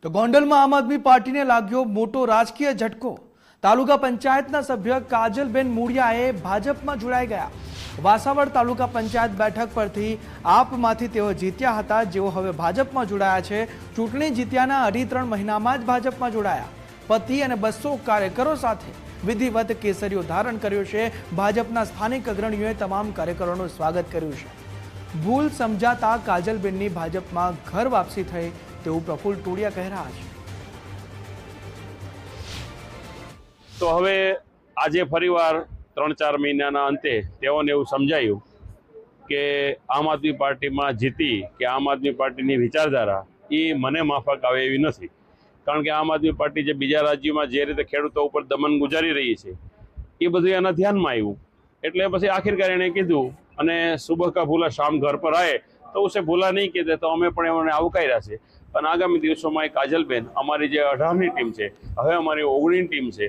તો ગોંડલમાં આમ આદમી પાર્ટીને લાગ્યો મોટો રાજકીય ઝટકો। તાલુકા પંચાયતના સભ્ય કાજલબેન મૂળિયાએ ભાજપમાં જોડાઈ ગયા। વાસાવડ તાલુકા પંચાયત બેઠક પરથી આપમાંથી તેઓ જીત્યા હતા, જેઓ હવે ભાજપમાં જોડાયા છે। ચૂંટણી જીત્યાના 2.5 મહિનામાં જ ભાજપમાં જોડાયા। પતિ અને 200 કાર્યકરો સાથે વિધિવત કેસરીઓ ધારણ કર્યો છે। ભાજપના સ્થાનિક અગ્રણીઓએ તમામ કાર્યકરોનું સ્વાગત કર્યું છે। ભૂલ સમજાતા કાજલબેનની ભાજપમાં ઘર વાપસી થઈ તેવું પ્રફુલ ટોડિયા કહી રહ્યા છે। તો હવે આજે ફરીવાર 3-4 મહિનાના અંતે તેઓને એવું સમજાયું કે આમ આદમી પાર્ટીમાં જીતી કે આમ આદમી પાર્ટીની વિચારધારા એ મને માફક આવે એવી નથી। કારણ કે આમ આદમી પાર્ટી જે બીજા રાજ્યોમાં જે રીતે ખેડૂતો ઉપર દમન ગુજારી રહી છે એ બધું એના ધ્યાનમાં આવ્યું। એટલે પછી આખિરકાર એણે કીધું, અને સુબહ કા ભૂલા શામ ઘર પર આए તો ઉસે ભૂલા નહીં કહેતે, તો અમે પણ એમને આવકાર્યા છે। અને આગામી દિવસોમાં એ કાજલબેન અમારી જે 18ની ટીમ છે, હવે અમારી 19ની ટીમ છે,